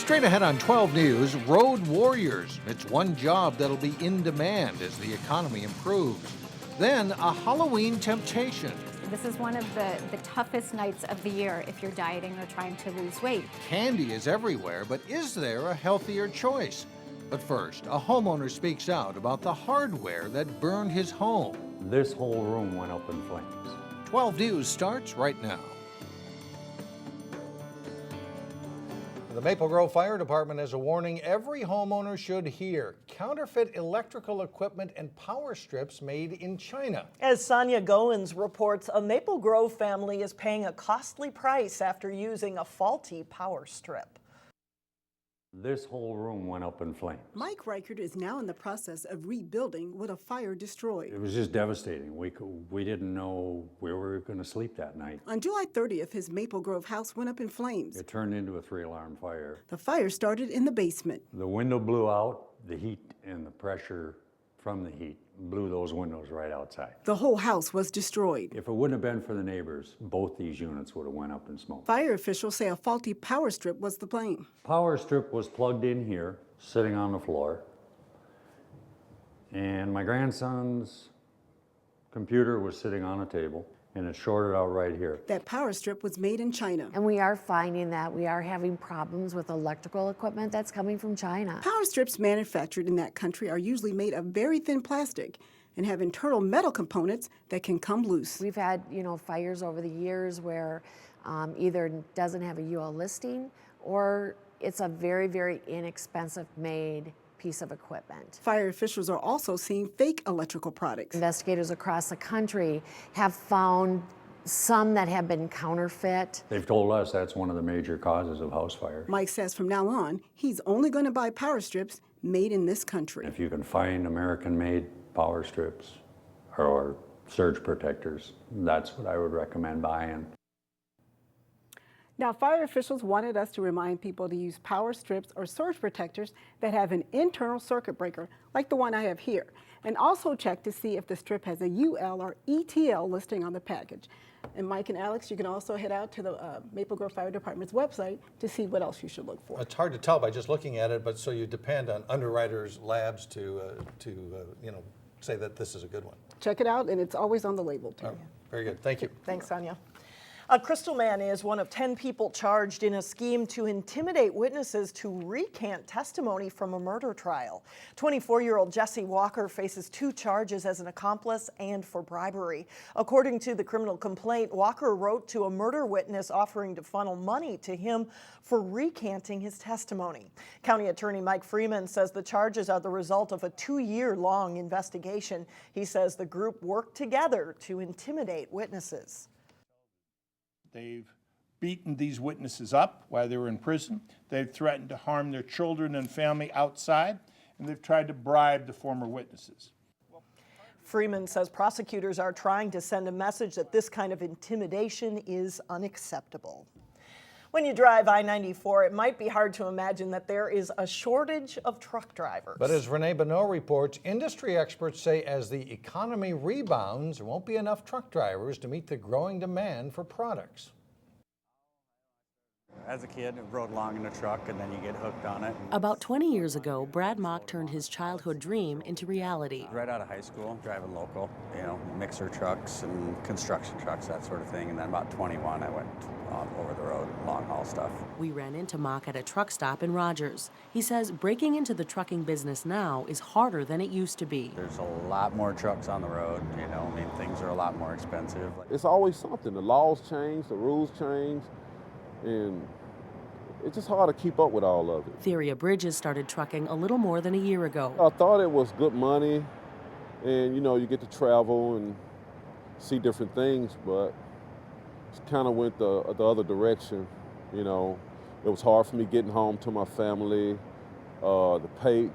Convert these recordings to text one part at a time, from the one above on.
Straight ahead on 12 News, road warriors. It's one job that'll be in demand as the economy improves. Then a Halloween temptation. This is one of the toughest nights of the year if you're dieting or trying to lose weight. Candy is everywhere, but is there a healthier choice? But first, a homeowner speaks out about the hardware that burned his home. This whole room went up in flames. 12 News starts right now. The Maple Grove Fire Department has a warning every homeowner should hear. Counterfeit electrical equipment and power strips made in China. As Sonia Goins reports, a Maple Grove family is paying a costly price after using a faulty power strip. This whole room went up in flames. Mike Reichert is now in the process of rebuilding what a fire destroyed. It was just devastating. We didn't know where we were going to sleep that night. On July 30th, his Maple Grove house went up in flames. It turned into a 3-alarm fire. The fire started in the basement. The window blew out. The heat and the pressure from the heat blew those windows right outside. The whole house was destroyed. If it wouldn't have been for the neighbors, both these units would have went up in smoke. Fire officials say a faulty power strip was the blame. Power strip was plugged in here, sitting on the floor. And my grandson's computer was sitting on a table, and it shorted out right here. That power strip was made in China. And we are finding that we are having problems with electrical equipment that's coming from China. Power strips manufactured in that country are usually made of very thin plastic and have internal metal components that can come loose. We've had, fires over the years where either it doesn't have a UL listing or it's a very, very inexpensive made piece of equipment. Fire officials are also seeing fake electrical products. Investigators across the country have found some that have been counterfeit. They've told us that's one of the major causes of house fire. Mike says from now on, he's only going to buy power strips made in this country. If you can find American-made power strips or surge protectors, that's what I would recommend buying. Now, fire officials wanted us to remind people to use power strips or surge protectors that have an internal circuit breaker, like the one I have here, and also check to see if the strip has a UL or ETL listing on the package. And Mike and Alex, you can also head out to the Maple Grove Fire Department's website to see what else you should look for. It's hard to tell by just looking at it, but so you depend on underwriters' labs to say that this is a good one. Check it out, and it's always on the label, too. Oh, very good. Thank you. Thanks, Sonia. A Crystal man is one of 10 people charged in a scheme to intimidate witnesses to recant testimony from a murder trial. 24-year-old Jesse Walker faces 2 charges as an accomplice and for bribery. According to the criminal complaint, Walker wrote to a murder witness offering to funnel money to him for recanting his testimony. County Attorney Mike Freeman says the charges are the result of a 2-year-long investigation. He says the group worked together to intimidate witnesses. They've beaten these witnesses up while they were in prison. They've threatened to harm their children and family outside, and they've tried to bribe the former witnesses. Freeman says prosecutors are trying to send a message that this kind of intimidation is unacceptable. When you drive I-94, it might be hard to imagine that there is a shortage of truck drivers. But as Renee Bonneau reports, industry experts say as the economy rebounds, there won't be enough truck drivers to meet the growing demand for products. As a kid, I rode along in a truck and then you get hooked on it. About 20 years ago, Brad Mock turned his childhood dream into reality. Right out of high school, driving local, mixer trucks and construction trucks, that sort of thing. And then about 21, I went over the road, long haul stuff. We ran into Mock at a truck stop in Rogers. He says breaking into the trucking business now is harder than it used to be. There's a lot more trucks on the road, things are a lot more expensive. It's always something. The laws change, the rules change, and it's just hard to keep up with all of it. Theria Bridges started trucking a little more than a year ago. I thought it was good money, and you get to travel and see different things, but it kind of went the other direction. It was hard for me getting home to my family. The pay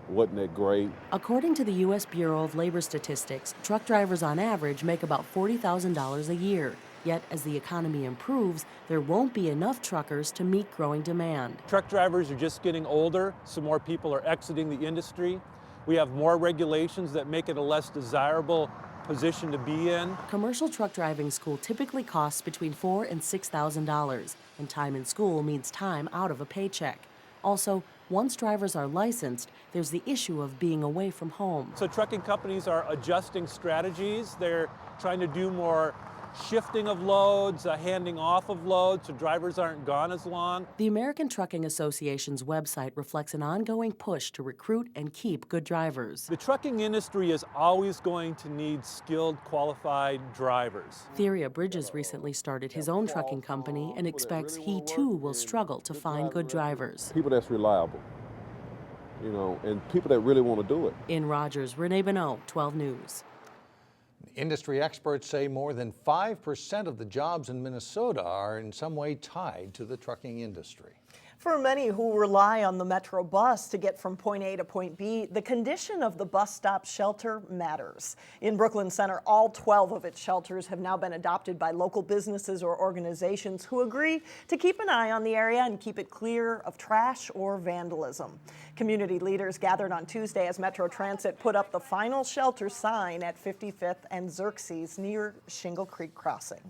wasn't that great. According to the U.S. Bureau of Labor Statistics, truck drivers on average make about $40,000 a year. Yet, as the economy improves, there won't be enough truckers to meet growing demand. Truck drivers are just getting older, so more people are exiting the industry. We have more regulations that make it a less desirable position to be in. Commercial truck driving school typically costs between $4,000 and $6,000, and time in school means time out of a paycheck. Also, once drivers are licensed, there's the issue of being away from home. So trucking companies are adjusting strategies. They're trying to do more shifting of loads, handing off of loads, so drivers aren't gone as long. The American Trucking Association's website reflects an ongoing push to recruit and keep good drivers. The trucking industry is always going to need skilled, qualified drivers. Theria Bridges recently started his own trucking company and expects he too will struggle to find good drivers. People that's reliable, and people that really want to do it. In Rogers, Renee Bonneau, 12 News. Industry experts say more than 5% of the jobs in Minnesota are in some way tied to the trucking industry. For many who rely on the Metro bus to get from point A to point B, the condition of the bus stop shelter matters. In Brooklyn Center, all 12 of its shelters have now been adopted by local businesses or organizations who agree to keep an eye on the area and keep it clear of trash or vandalism. Community leaders gathered on Tuesday as Metro Transit put up the final shelter sign at 55th and Xerxes near Shingle Creek Crossing.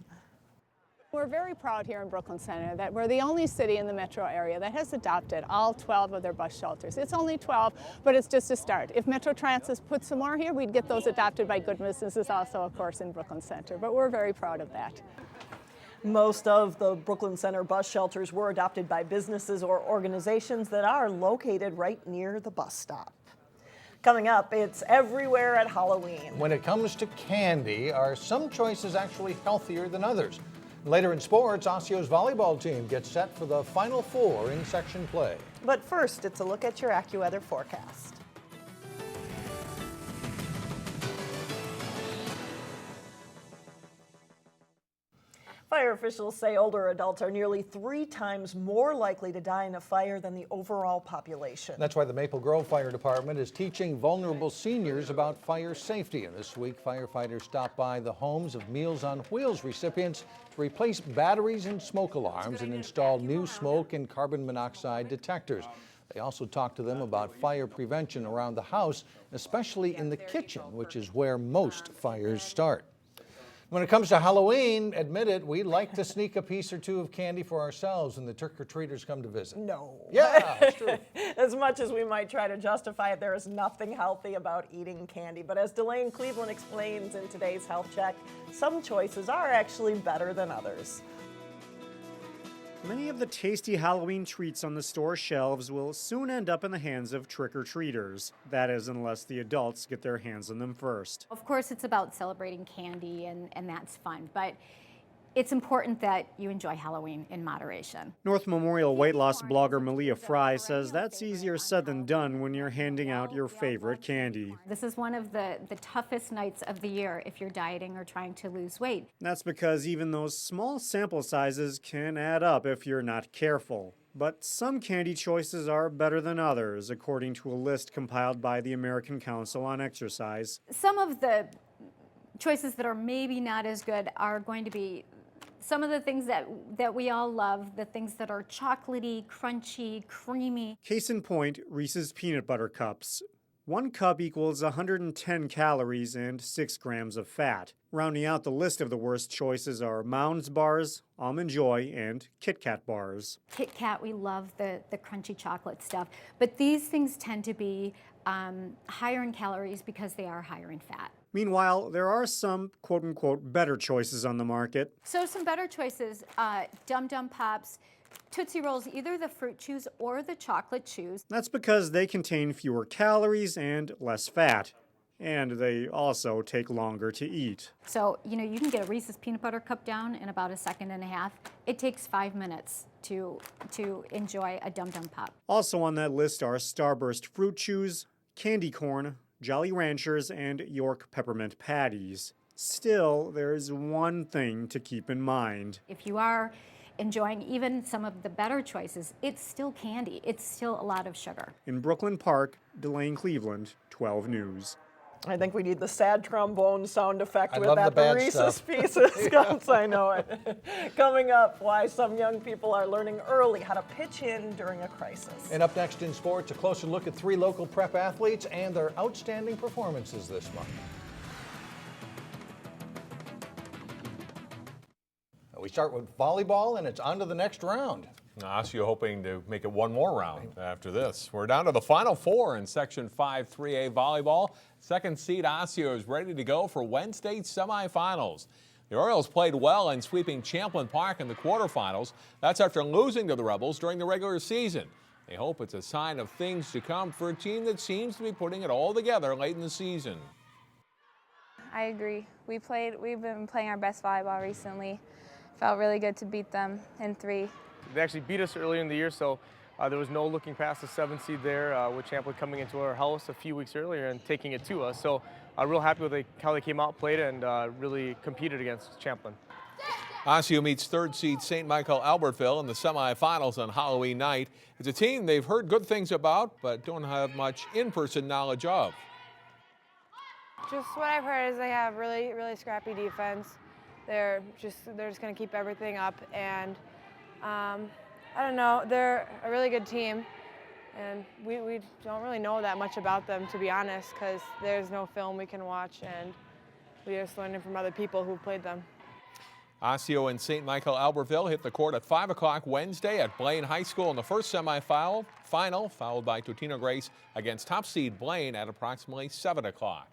We're very proud here in Brooklyn Center that we're the only city in the metro area that has adopted all 12 of their bus shelters. It's only 12, but it's just a start. If Metro Transit put some more here, we'd get those adopted by good businesses also, of course, in Brooklyn Center. But we're very proud of that. Most of the Brooklyn Center bus shelters were adopted by businesses or organizations that are located right near the bus stop. Coming up, it's everywhere at Halloween. When it comes to candy, are some choices actually healthier than others? Later in sports, Osseo's volleyball team gets set for the Final Four in section play. But first, it's a look at your AccuWeather forecast. Fire officials say older adults are nearly 3 times more likely to die in a fire than the overall population. That's why the Maple Grove Fire Department is teaching vulnerable seniors about fire safety. And this week, firefighters stopped by the homes of Meals on Wheels recipients to replace batteries and smoke alarms and install new smoke and carbon monoxide detectors. They also talked to them about fire prevention around the house, especially in the kitchen, which is where most fires start. When it comes to Halloween, admit it, we like to sneak a piece or two of candy for ourselves when the trick-or-treaters come to visit. No. Yeah, it's true. As much as we might try to justify it, there is nothing healthy about eating candy. But as Delane Cleveland explains in today's Health Check, some choices are actually better than others. Many of the tasty Halloween treats on the store shelves will soon end up in the hands of trick-or-treaters. That is, unless the adults get their hands on them first. Of course, it's about celebrating candy, and that's fun, but it's important that you enjoy Halloween in moderation. North Memorial weight loss blogger Malia Fry says that's easier said than done when you're handing out your favorite candy. This is one of the toughest nights of the year if you're dieting or trying to lose weight. That's because even those small sample sizes can add up if you're not careful. But some candy choices are better than others, according to a list compiled by the American Council on Exercise. Some of the choices that are maybe not as good are going to be some of the things that we all love, the things that are chocolatey, crunchy, creamy. Case in point, Reese's Peanut Butter Cups. 1 cup equals 110 calories and 6 grams of fat. Rounding out the list of the worst choices are Mounds bars, Almond Joy, and Kit Kat bars. Kit Kat, we love the crunchy chocolate stuff, but these things tend to be higher in calories because they are higher in fat. Meanwhile, there are some quote-unquote better choices on the market. So some better choices, Dum Dum Pops, Tootsie Rolls, either the fruit chews or the chocolate chews. That's because they contain fewer calories and less fat. And they also take longer to eat. So, you can get a Reese's Peanut Butter Cup down in about 1.5 seconds. It takes 5 minutes to enjoy a Dum Dum Pop. Also on that list are Starburst Fruit Chews, Candy Corn, Jolly Ranchers, and York Peppermint Patties. Still, there's one thing to keep in mind. If you are enjoying even some of the better choices, it's still candy. It's still a lot of sugar. In Brooklyn Park, Delane Cleveland, 12 News. I think we need the sad trombone sound effect with love that. the bad Reese's stuff. Pieces comes, I know it. Coming up, why some young people are learning early how to pitch in during a crisis. And up next in sports, a closer look at 3 local prep athletes and their outstanding performances this month. We start with volleyball, and it's on to the next round. Osseo hoping to make it one more round after this. We're down to the Final Four in Section 5 3A volleyball. Second seed Osseo is ready to go for Wednesday's semifinals. The Orioles played well in sweeping Champlin Park in the quarterfinals. That's after losing to the Rebels during the regular season. They hope it's a sign of things to come for a team that seems to be putting it all together late in the season. I agree. We've been playing our best volleyball recently. Felt really good to beat them in 3. They actually beat us earlier in the year, so there was no looking past the 7th seed there, with Champlin coming into our house a few weeks earlier and taking it to us. So real happy with how they came out, played, and really competed against Champlin. Osseo meets 3rd seed St. Michael Albertville in the semifinals on Halloween night. It's a team they've heard good things about, but don't have much in-person knowledge of. Just what I've heard is they have really, really scrappy defense. They're just going to keep everything up, and I don't know, they're a really good team, and we don't really know that much about them, to be honest, because there's no film we can watch, and we just learning from other people who played them. Osseo and St. Michael Albertville hit the court at 5 o'clock Wednesday at Blaine High School in the first semifinal, followed by Totino Grace against top seed Blaine at approximately 7 o'clock.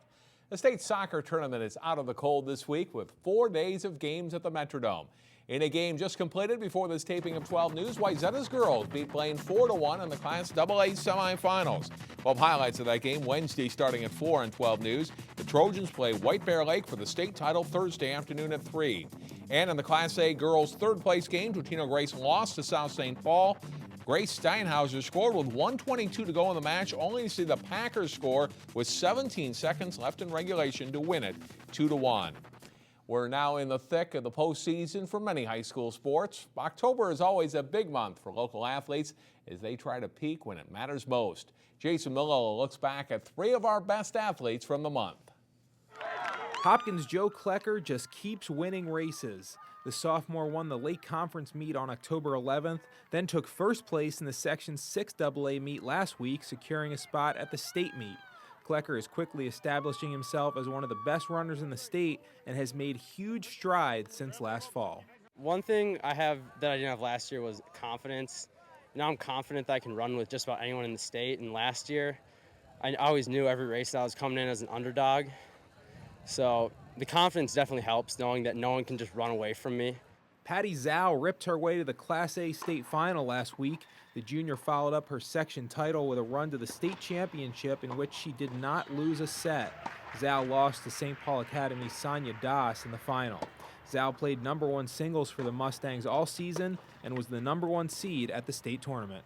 The state soccer tournament is out of the cold this week with 4 days of games at the Metrodome. In a game just completed before this taping of 12 News, Wayzata's girls beat Blaine 4-1 in the Class AA semifinals. 12 highlights of that game Wednesday starting at 4 on 12 News. The Trojans play White Bear Lake for the state title Thursday afternoon at 3. And in the Class A girls' third place game, Totino Grace lost to South St. Paul. Grace Steinhauser scored with 1:22 to go in the match, only to see the Packers score with 17 seconds left in regulation to win it 2-1. We're now in the thick of the postseason for many high school sports. October is always a big month for local athletes as they try to peak when it matters most. Jason Miller looks back at 3 of our best athletes from the month. Hopkins' Joe Klecker just keeps winning races. The sophomore won the Lake Conference meet on October 11th, then took first place in the Section 6 AA meet last week, securing a spot at the state meet. Klecker is quickly establishing himself as one of the best runners in the state and has made huge strides since last fall. One thing I have that I didn't have last year was confidence. Now I'm confident that I can run with just about anyone in the state, and last year I always knew every race that I was coming in as an underdog. So the confidence definitely helps, knowing that no one can just run away from me. Patty Zhao ripped her way to the Class A state final last week. The junior followed up her section title with a run to the state championship in which she did not lose a set. Zhao lost to St. Paul Academy's Sonia Das in the final. Zhao played #1 singles for the Mustangs all season and was the #1 seed at the state tournament.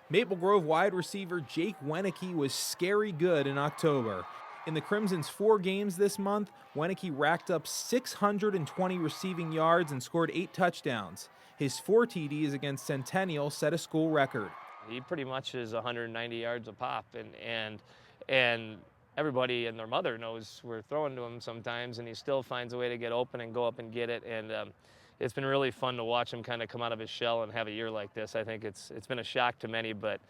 Maple Grove wide receiver Jake Wenicky was scary good in October. In the Crimson's 4 games this month, Wenicky racked up 620 receiving yards and scored 8 touchdowns. His 4 TDs against Centennial set a school record. He pretty much is 190 yards a pop, and everybody and their mother knows we're throwing to him sometimes, and he still finds a way to get open and go up and get it. And it's been really fun to watch him kind of come out of his shell and have a year like this. I think it's been a shock to many, but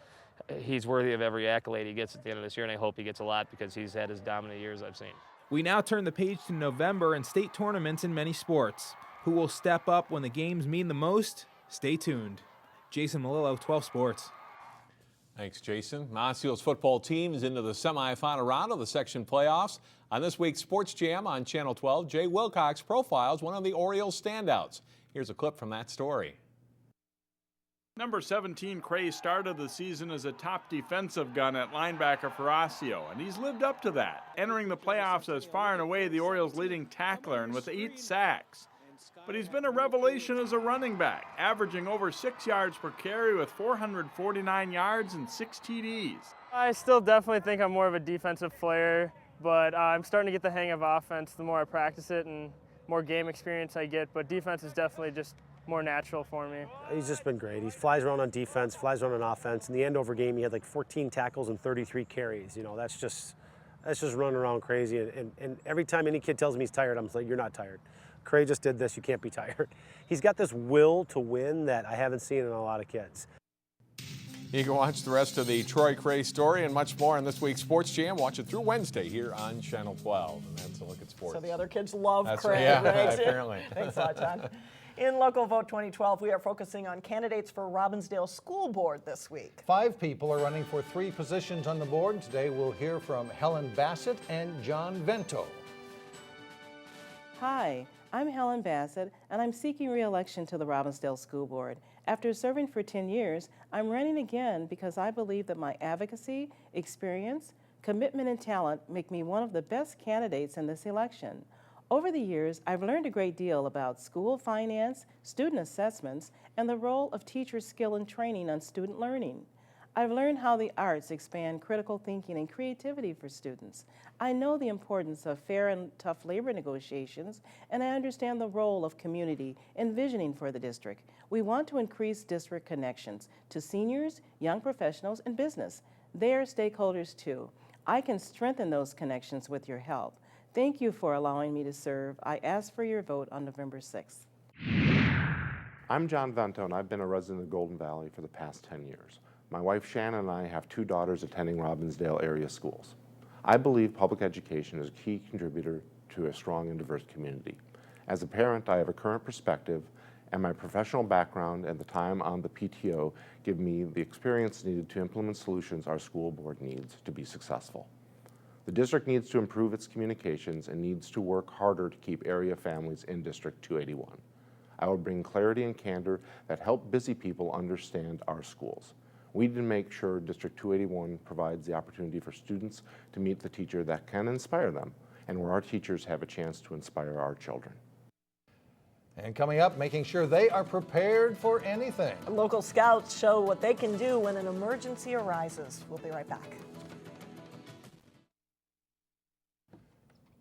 he's worthy of every accolade he gets at the end of this year, and I hope he gets a lot because he's had his dominant years I've seen. We now turn the page to November and state tournaments in many sports. Who will step up when the games mean the most? Stay tuned. Jason Melillo, 12 Sports. Thanks, Jason. Osceo's football team is into the semifinal round of the section playoffs. On this week's Sports Jam on Channel 12, Jay Wilcox profiles one of the Orioles standouts. Here's a clip from that story. Number 17, Kray, started the season as a top defensive gun at linebacker for Osseo, and he's lived up to that, entering the playoffs as far and away the Orioles' leading tackler and with 8 sacks. But he's been a revelation as a running back, averaging over 6 yards per carry with 449 yards and 6 TDs. I still definitely think I'm more of a defensive player, but I'm starting to get the hang of offense the more I practice it and more game experience I get, but defense is definitely just more natural for me. He's just been great. He flies around on defense, flies around on offense. In the Andover game, he had like 14 tackles and 33 carries. You know, that's just running around crazy. And every time any kid tells me he's tired, I'm like, you're not tired. Kray just did this, you can't be tired. He's got this will to win that I haven't seen in a lot of kids. You can watch the rest of the Troy Kray story and much more in this week's Sports Jam. Watch it through Wednesday here on Channel 12. And that's a look at sports. So the other kids love That's Kray, right. Yeah, right? apparently. Thanks a lot, John. In Local Vote 2012, we are focusing on candidates for Robbinsdale School Board this week. 5 people are running for 3 positions on the board. Today we'll hear from Helen Bassett and John Vento. Hi, I'm Helen Bassett, and I'm seeking re-election to the Robbinsdale School Board. After serving for 10 years, I'm running again because I believe that my advocacy, experience, commitment, and talent make me one of the best candidates in this election. Over the years, I've learned a great deal about school finance, student assessments, and the role of teachers' skill and training on student learning. I've learned how the arts expand critical thinking and creativity for students. I know the importance of fair and tough labor negotiations, and I understand the role of community in visioning for the district. We want to increase district connections to seniors, young professionals, and business. They are stakeholders too. I can strengthen those connections with your help. Thank you for allowing me to serve. I ask for your vote on November 6th. I'm John Vento, and I've been a resident of Golden Valley for the past 10 years. My wife Shannon and I have 2 daughters attending Robbinsdale area schools. I believe public education is a key contributor to a strong and diverse community. As a parent, I have a current perspective, and my professional background and the time on the PTO give me the experience needed to implement solutions our school board needs to be successful. The district needs to improve its communications and needs to work harder to keep area families in District 281. I will bring clarity and candor that help busy people understand our schools. We need to make sure District 281 provides the opportunity for students to meet the teacher that can inspire them, and where our teachers have a chance to inspire our children. And coming up, making sure they are prepared for anything. Local scouts show what they can do when an emergency arises. We'll be right back.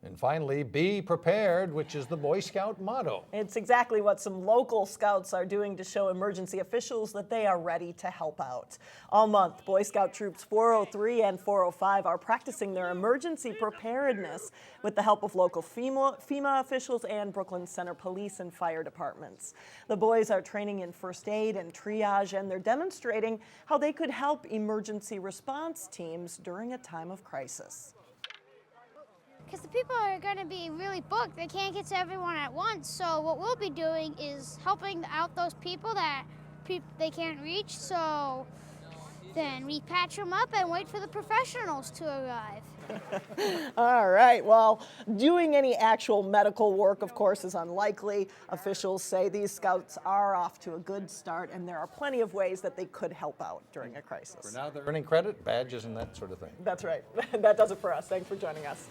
And finally, be prepared, which is the Boy Scout motto. It's exactly what some local scouts are doing to show emergency officials that they are ready to help out. All month, Boy Scout troops 403 and 405 are practicing their emergency preparedness with the help of local FEMA officials and Brooklyn Center Police and Fire departments. The boys are training in first aid and triage, and they're demonstrating how they could help emergency response teams during a time of crisis. Because the people are going to be really booked. They can't get to everyone at once. So what we'll be doing is helping out those people that they can't reach. So then we patch them up and wait for the professionals to arrive. All right, well, doing any actual medical work, of course, is unlikely. Officials say these scouts are off to a good start, and there are plenty of ways that they could help out during a crisis. For now, they're earning credit, badges, and that sort of thing. That's right. That does it for us. Thanks for joining us.